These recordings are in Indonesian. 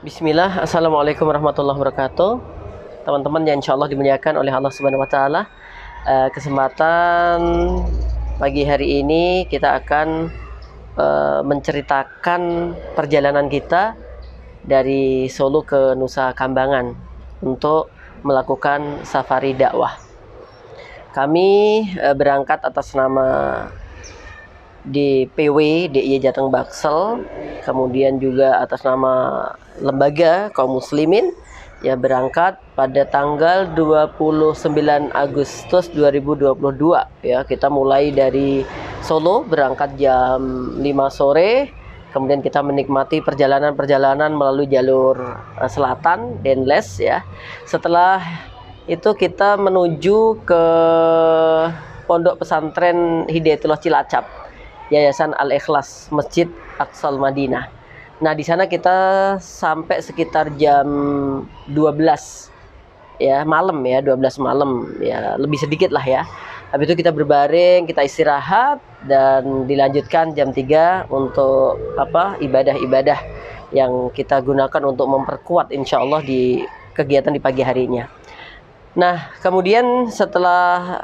Bismillah, Assalamualaikum warahmatullahi wabarakatuh. Teman-teman yang insya Allah dimuliakan oleh Allah Subhanahu Wa Taala, kesempatan pagi hari ini kita akan menceritakan perjalanan kita dari Solo ke Nusa Kambangan untuk melakukan safari dakwah. Kami berangkat atas nama DPW DIY Jateng Baksel, kemudian juga atas nama lembaga kaum muslimin, ya, berangkat pada tanggal 29 Agustus 2022, ya. Kita mulai dari Solo, berangkat jam 5 sore, kemudian kita menikmati perjalanan melalui jalur selatan Denles, ya. Setelah itu kita menuju ke Pondok Pesantren Hidayatullah Cilacap, Yayasan Al-Ikhlas, Masjid Aqsal Madinah. Nah, di sana kita sampai sekitar jam 12 ya malam, ya, 12 malam, ya, lebih sedikit lah, ya. Habis itu kita berbaring, kita istirahat dan dilanjutkan jam 3 untuk ibadah-ibadah yang kita gunakan untuk memperkuat insya Allah di kegiatan di pagi harinya. Nah, kemudian setelah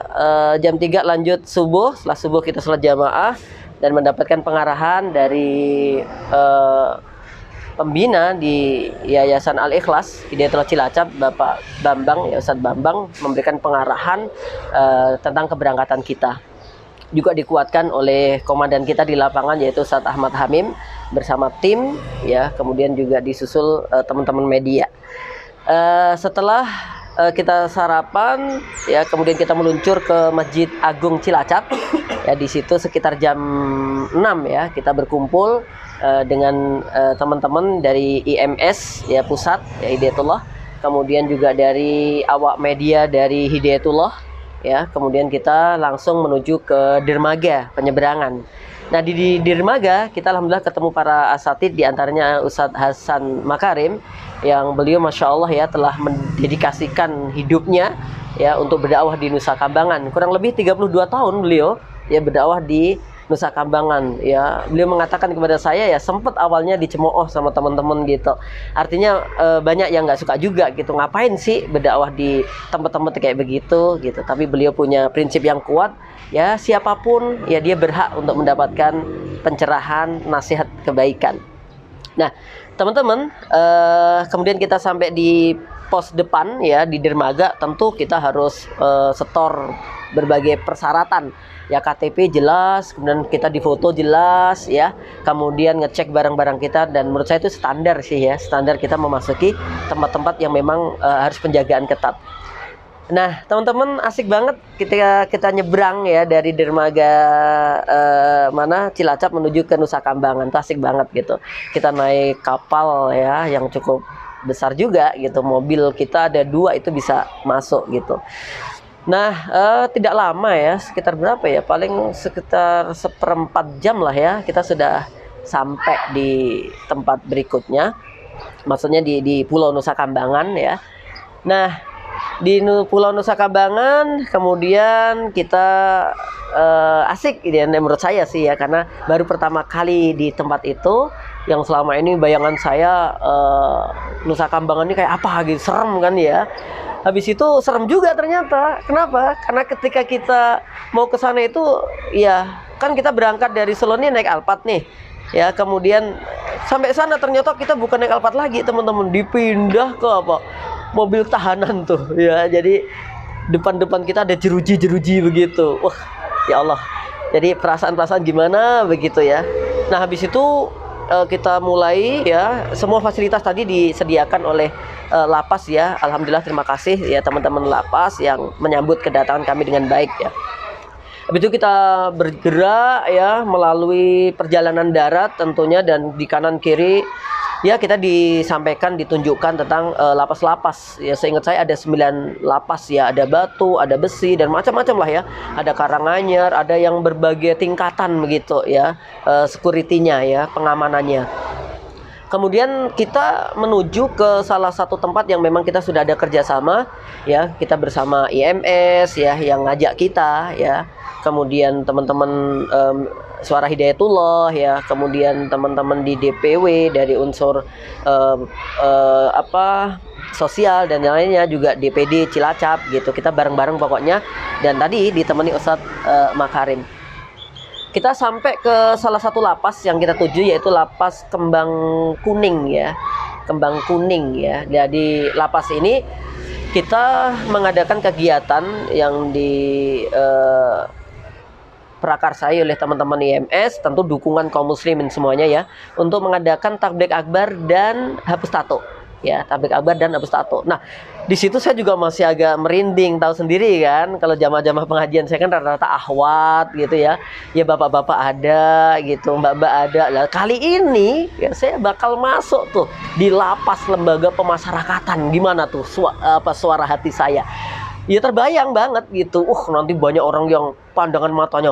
jam 3 lanjut subuh. Setelah subuh kita sholat jamaah dan mendapatkan pengarahan dari pembina di Yayasan Al-Ikhlas Hidayatullah Cilacap, Bapak Bambang, ya, Ustadz Bambang, memberikan pengarahan tentang keberangkatan kita. Juga dikuatkan oleh komandan kita di lapangan, yaitu Ustadz Ahmad Hamim bersama tim, ya, kemudian juga disusul teman-teman media. Setelah kita sarapan, ya, kemudian kita meluncur ke Masjid Agung Cilacap, ya. Di situ sekitar jam 6, ya, kita berkumpul dengan teman-teman dari IMS, ya, pusat, ya, Hidayatullah, kemudian juga dari awak media dari Hidayatullah, ya. Kemudian kita langsung menuju ke dermaga penyeberangan. Nah, di dermaga kita alhamdulillah ketemu para asatid, diantaranya Ustadz Hasan Makarim, yang beliau masya Allah, ya, telah mendedikasikan hidupnya, ya, untuk berdakwah di Nusa Kambangan. Kurang lebih 32 tahun beliau, ya, berdakwah di Nusa Kambangan, ya. Beliau mengatakan kepada saya, ya, sempat awalnya dicemooh sama teman-teman gitu. Artinya banyak yang nggak suka juga gitu, ngapain sih berdakwah di tempat-tempat kayak begitu gitu. Tapi beliau punya prinsip yang kuat, ya, siapapun, ya, dia berhak untuk mendapatkan pencerahan, nasihat kebaikan. Nah, teman-teman, kemudian kita sampai di pos depan, ya, di dermaga. Tentu kita harus setor berbagai persyaratan, ya, KTP jelas, kemudian kita difoto jelas, ya, kemudian ngecek barang-barang kita, dan menurut saya itu standar sih, ya, standar kita memasuki tempat-tempat yang memang harus penjagaan ketat. Nah, teman-teman, asik banget kita nyebrang, ya, dari dermaga Cilacap menuju ke Nusa Kambangan. Itu asik banget gitu. Kita naik kapal, ya, yang cukup besar juga gitu. Mobil kita ada 2, itu bisa masuk gitu. Nah, tidak lama, ya, sekitar berapa ya? Paling sekitar 1/4 jam lah, ya, kita sudah sampai di tempat berikutnya. Maksudnya di Pulau Nusa Kambangan, ya. Nah, di Pulau Nusa Kambangan kemudian kita asik, ya, menurut saya sih, ya, karena baru pertama kali di tempat itu. Yang selama ini bayangan saya Nusa Kambangan ini kayak apa gitu, serem kan, ya. Habis itu serem juga ternyata. Kenapa? Karena ketika kita mau ke sana itu, ya, kan kita berangkat dari Solo nih naik Alphard nih, ya, kemudian sampai sana ternyata kita bukan naik Alphard lagi, teman-teman, dipindah ke mobil tahanan tuh, ya. Jadi depan kita ada jeruji begitu. Wah, ya Allah. Jadi perasaan gimana begitu, ya. Nah, habis itu kita mulai, ya, semua fasilitas tadi disediakan oleh lapas, ya. Alhamdulillah, terima kasih, ya, teman-teman lapas yang menyambut kedatangan kami dengan baik, ya. Habis itu kita bergerak, ya, melalui perjalanan darat tentunya, dan di kanan kiri, ya, kita ditunjukkan tentang lapas-lapas, ya. Seingat saya ada 9 lapas, ya, ada batu, ada besi, dan macam-macam lah, ya. Ada Karanganyar, ada yang berbagai tingkatan begitu, ya, security-nya, ya, pengamanannya. Kemudian kita menuju ke salah satu tempat yang memang kita sudah ada kerjasama, ya. Kita bersama IMS, ya, yang ngajak kita, ya. Kemudian teman-teman Suara Hidayatullah, ya. Kemudian teman-teman di DPW dari unsur sosial dan lainnya, juga DPD Cilacap gitu. Kita bareng-bareng pokoknya. Dan tadi ditemani Ustadz Makarim. Kita sampai ke salah satu lapas yang kita tuju, yaitu lapas Kembang Kuning, ya. Kembang Kuning, ya. Jadi lapas ini kita mengadakan kegiatan yang di prakarsai oleh teman-teman IMS, tentu dukungan kaum muslimin semuanya, ya, untuk mengadakan tabligh akbar dan hapus tato, ya. Tabligh akbar dan hapus tato. Nah, di situ saya juga masih agak merinding, tahu sendiri kan, kalau jamaah-jamaah pengajian saya kan rata-rata ahwat gitu, ya. Ya, bapak-bapak ada gitu, mbak-mbak ada. Lah, kali ini ya saya bakal masuk tuh di lapas lembaga pemasyarakatan. Gimana tuh suara hati saya? Ya terbayang banget gitu. Nanti banyak orang yang pandangan matanya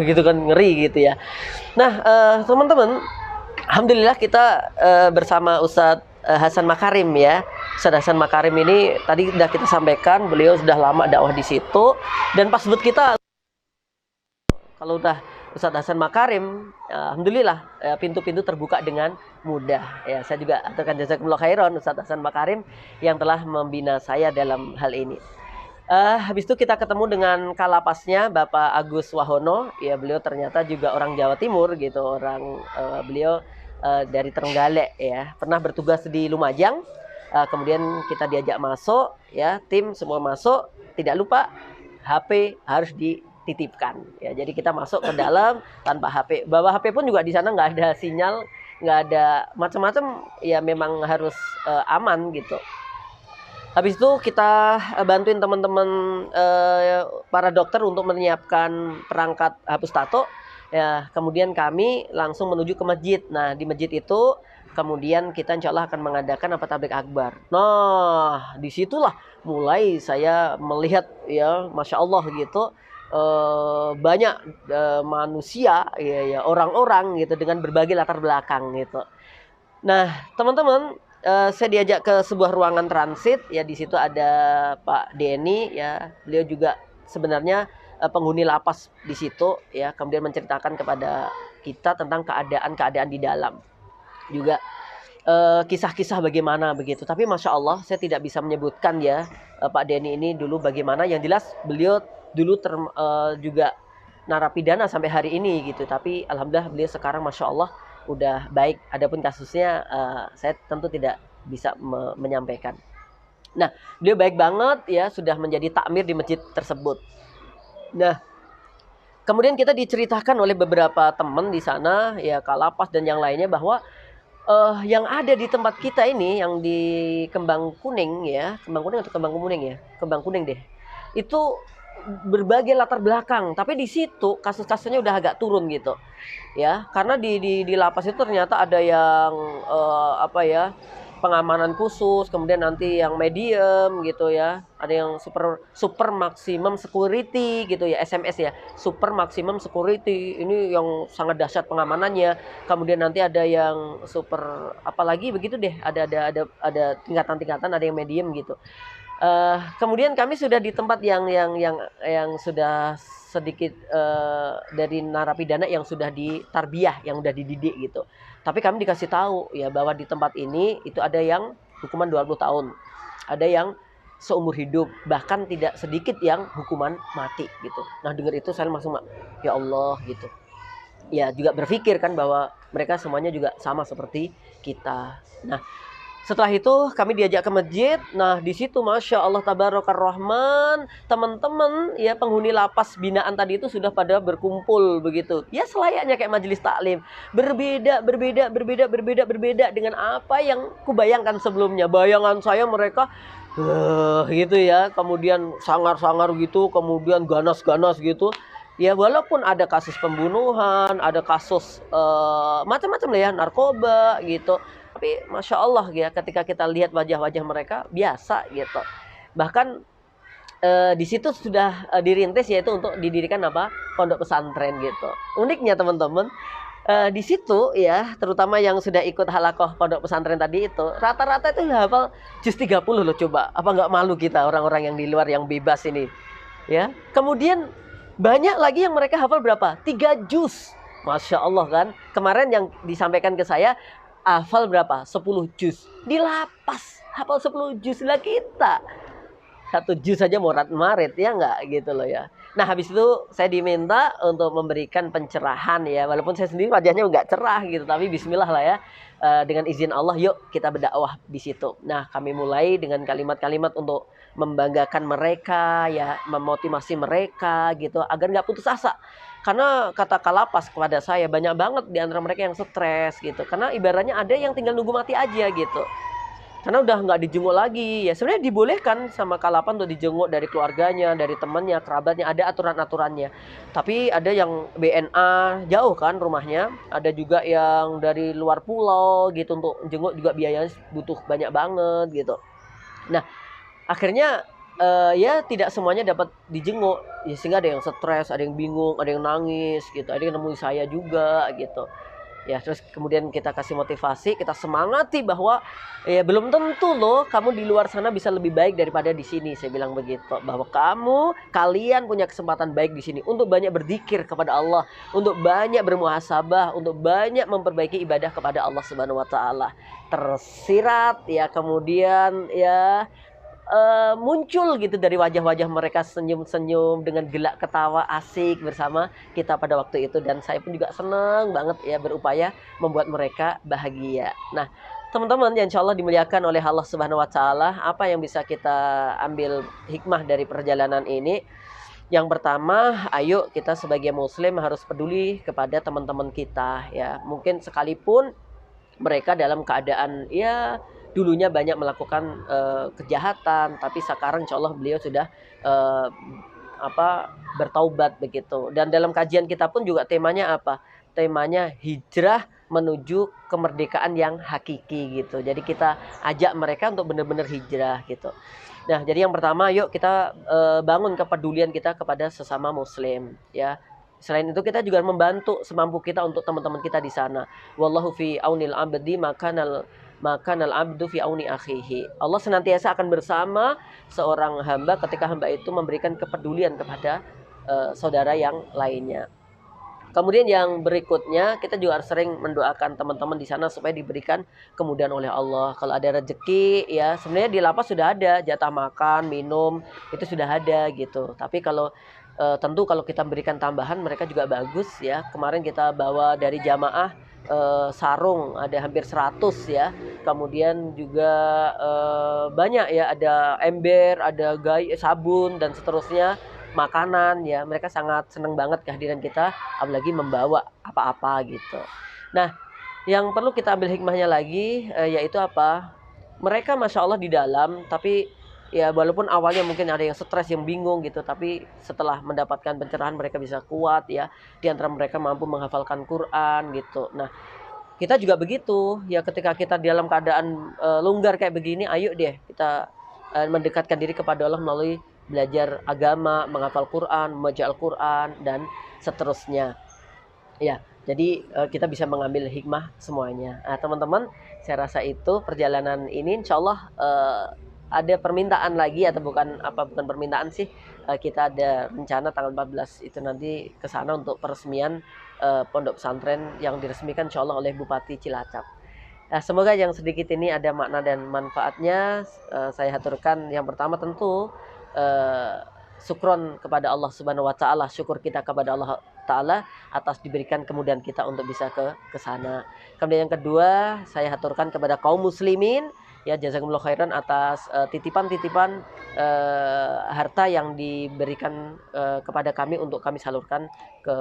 gitu kan, ngeri gitu, ya. Nah, teman-teman, alhamdulillah kita bersama Ustadz Hasan Makarim, ya. Ustadz Hasan Makarim ini tadi sudah kita sampaikan, beliau sudah lama dakwah di situ, dan pas buat kita kalau udah Ustadz Hasan Makarim, alhamdulillah pintu-pintu terbuka dengan mudah, ya. Saya juga aturkan jazakumullah khairan Ustadz Hasan Makarim yang telah membina saya dalam hal ini. Habis itu kita ketemu dengan kalapasnya Bapak Agus Wahono, ya. Beliau ternyata juga orang Jawa Timur gitu, beliau dari Trenggalek, ya. Pernah bertugas di Lumajang. Kemudian kita diajak masuk, ya, tim semua masuk. Tidak lupa HP harus dititipkan, ya. Jadi kita masuk ke dalam tanpa HP. Bawa HP pun juga di sana nggak ada sinyal, nggak ada macam-macam, ya. Memang harus aman gitu. Habis itu kita bantuin teman-teman para dokter untuk menyiapkan perangkat hapus tato, ya. Kemudian kami langsung menuju ke masjid. Nah, di masjid itu kemudian kita insya Allah akan mengadakan tabligh akbar. Nah, disitulah mulai saya melihat, ya, masya Allah gitu, banyak manusia, ya, orang-orang gitu dengan berbagai latar belakang gitu. Nah, teman-teman, saya diajak ke sebuah ruangan transit, ya. Di situ ada Pak Denny, ya. Beliau juga sebenarnya penghuni lapas di situ, ya. Kemudian menceritakan kepada kita tentang keadaan-keadaan di dalam, juga kisah-kisah bagaimana begitu. Tapi masya Allah saya tidak bisa menyebutkan, ya, Pak Denny ini dulu bagaimana. Yang jelas beliau dulu juga narapidana sampai hari ini gitu. Tapi alhamdulillah beliau sekarang masya Allah udah baik. Adapun kasusnya saya tentu tidak bisa menyampaikan. Nah, beliau baik banget, ya, sudah menjadi takmir di masjid tersebut. Nah, kemudian kita diceritakan oleh beberapa teman di sana, ya, kalapas dan yang lainnya, bahwa yang ada di tempat kita ini, yang di Kembang Kuning, ya. Kembang Kuning atau Kembang Kuning, ya? Kembang Kuning deh. Itu berbagai latar belakang, tapi di situ kasus-kasusnya udah agak turun gitu, ya. Karena di lapas itu ternyata ada yang pengamanan khusus, kemudian nanti yang medium gitu, ya. Ada yang super maximum security gitu, ya, SMS, ya. Super maximum security ini yang sangat dahsyat pengamanannya. Kemudian nanti ada yang super apalagi begitu deh. Ada tingkatan-tingkatan, ada yang medium gitu. Kemudian kami sudah di tempat yang sudah sedikit dari narapidana yang sudah ditarbiyah, yang sudah dididik gitu. Tapi kami dikasih tahu, ya, bahwa di tempat ini itu ada yang hukuman 20 tahun, ada yang seumur hidup, bahkan tidak sedikit yang hukuman mati gitu. Nah, dengar itu saya langsung, ya Allah gitu. Ya, juga berpikir kan bahwa mereka semuanya juga sama seperti kita. Nah, setelah itu kami diajak ke masjid. Nah, di situ masya Allah tabarakar rahman, teman-teman, ya, penghuni lapas binaan tadi itu sudah pada berkumpul begitu. Ya, selayaknya kayak majelis taklim. Berbeda dengan apa yang kubayangkan sebelumnya. Bayangan saya mereka gitu, ya. Kemudian sangar-sangar gitu, kemudian ganas-ganas gitu. Ya, walaupun ada kasus pembunuhan, ada kasus macam-macam lah, ya, narkoba gitu. Tapi masya Allah, ya, ketika kita lihat wajah-wajah mereka biasa gitu. Bahkan di situ sudah dirintis, yaitu untuk didirikan pondok pesantren gitu. Uniknya teman-teman, Di situ ya, terutama yang sudah ikut halakoh pondok pesantren tadi itu, rata-rata itu hafal juz 30 loh coba. Apa nggak malu kita orang-orang yang di luar yang bebas ini, ya. Kemudian banyak lagi yang mereka hafal berapa? 3 juz. Masya Allah kan. Kemarin yang disampaikan ke saya, hafal berapa? 10 juz. Di lapas, hafal 10 juz lah kita. 1 juz saja morat-marit ya nggak gitu loh ya. Nah habis itu saya diminta untuk memberikan pencerahan ya, walaupun saya sendiri wajahnya nggak cerah gitu, tapi Bismillah lah ya. Dengan izin Allah yuk kita berdakwah di situ. Nah kami mulai dengan kalimat-kalimat untuk membanggakan mereka ya, memotivasi mereka gitu agar nggak putus asa. Karena kata Kalapas kepada saya banyak banget di antara mereka yang stres gitu. Karena ibaratnya ada yang tinggal nunggu mati aja gitu. Karena udah nggak dijenguk lagi ya, sebenarnya dibolehkan sama Kalapan untuk dijenguk dari keluarganya, dari temannya, kerabatnya, ada aturan-aturannya. Tapi ada yang BNA jauh kan rumahnya, ada juga yang dari luar pulau gitu, untuk jenguk juga biayanya butuh banyak banget gitu. Nah akhirnya ya tidak semuanya dapat dijenguk ya, sehingga ada yang stres, ada yang bingung, ada yang nangis gitu, ada yang nemuin saya juga gitu. Ya, terus kemudian kita kasih motivasi, kita semangati bahwa ya belum tentu loh kamu di luar sana bisa lebih baik daripada di sini. Saya bilang begitu, bahwa kalian punya kesempatan baik di sini untuk banyak berzikir kepada Allah, untuk banyak bermuhasabah, untuk banyak memperbaiki ibadah kepada Allah Subhanahu wa taala. Tersirat ya, kemudian ya muncul gitu dari wajah-wajah mereka, senyum-senyum dengan gelak ketawa asik bersama kita pada waktu itu, dan saya pun juga senang banget ya berupaya membuat mereka bahagia. Nah, teman-teman yang insya Allah dimuliakan oleh Allah Subhanahu wa taala, apa yang bisa kita ambil hikmah dari perjalanan ini? Yang pertama, ayo kita sebagai muslim harus peduli kepada teman-teman kita ya. Mungkin sekalipun mereka dalam keadaan ya dulunya banyak melakukan kejahatan, tapi sekarang insya Allah beliau sudah uh, bertaubat begitu. Dan dalam kajian kita pun juga temanya apa? Temanya hijrah menuju kemerdekaan yang hakiki gitu. Jadi kita ajak mereka untuk benar-benar hijrah gitu. Nah, jadi yang pertama, yuk kita bangun kepedulian kita kepada sesama muslim ya. Selain itu kita juga membantu semampu kita untuk teman-teman kita di sana. Wallahu fi aunil abdi makanal abdu fi auni akhihi. Allah senantiasa akan bersama seorang hamba ketika hamba itu memberikan kepedulian kepada saudara yang lainnya. Kemudian yang berikutnya, kita juga harus sering mendoakan teman-teman di sana supaya diberikan kemudahan oleh Allah. Kalau ada rezeki ya, sebenarnya di lapas sudah ada jatah makan, minum, itu sudah ada gitu. Tapi kalau tentu kalau kita berikan tambahan, mereka juga bagus ya. Kemarin kita bawa dari jamaah sarung ada hampir 100 ya. Kemudian juga banyak ya, ada ember, ada sabun dan seterusnya, makanan ya. Mereka sangat senang banget kehadiran kita, apalagi membawa apa-apa gitu. Nah, yang perlu kita ambil hikmahnya lagi yaitu apa? Mereka Masya Allah di dalam, tapi ya walaupun awalnya mungkin ada yang stres, yang bingung gitu, tapi setelah mendapatkan pencerahan mereka bisa kuat ya. Di antara mereka mampu menghafalkan Quran gitu. Nah, kita juga begitu ya, ketika kita dalam keadaan longgar kayak begini, ayo deh kita mendekatkan diri kepada Allah melalui belajar agama, menghafal Quran, membaca Al-Quran dan seterusnya. Ya, jadi kita bisa mengambil hikmah semuanya. Nah, teman-teman, saya rasa itu perjalanan ini insya Allah ada permintaan lagi, atau bukan permintaan sih, kita ada rencana tanggal 14 itu nanti ke sana untuk peresmian pondok pesantren yang diresmikan insya Allah oleh Bupati Cilacap. Nah, semoga yang sedikit ini ada makna dan manfaatnya. Saya haturkan yang pertama tentu syukron kepada Allah Subhanahu wa taala, syukur kita kepada Allah taala atas diberikan kemudahan kita untuk bisa ke sana. Kemudian yang kedua, saya haturkan kepada kaum muslimin ya, jazakumullah khairan atas titipan-titipan harta yang diberikan kepada kami untuk kami salurkan ke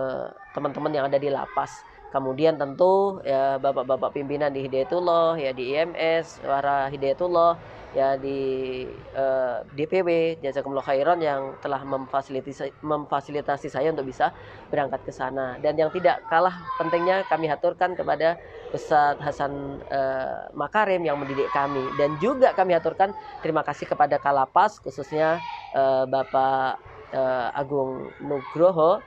teman-teman yang ada di lapas. Kemudian tentu ya bapak-bapak pimpinan di Hidayatullah ya, di IMS para Hidayatullah ya, di DPW jazakumullah khairan yang telah memfasilitasi saya untuk bisa berangkat ke sana. Dan yang tidak kalah pentingnya kami haturkan kepada Ustadz Hasan Makarim yang mendidik kami, dan juga kami haturkan terima kasih kepada Kalapas, khususnya Bapak Agung Nugroho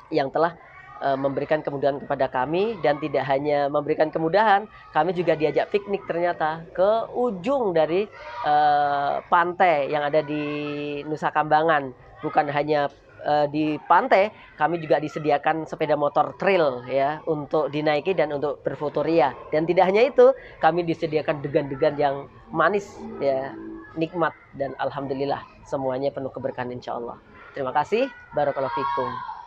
yang telah memberikan kemudahan kepada kami, dan tidak hanya memberikan kemudahan, kami juga diajak piknik ternyata ke ujung dari pantai yang ada di Nusa Kambangan. Bukan hanya di pantai, kami juga disediakan sepeda motor trail ya untuk dinaiki dan untuk berfotoria. Dan tidak hanya itu, kami disediakan degan-degan yang manis ya, nikmat, dan alhamdulillah semuanya penuh keberkahan insya Allah. Terima kasih. Barakallahu fikum.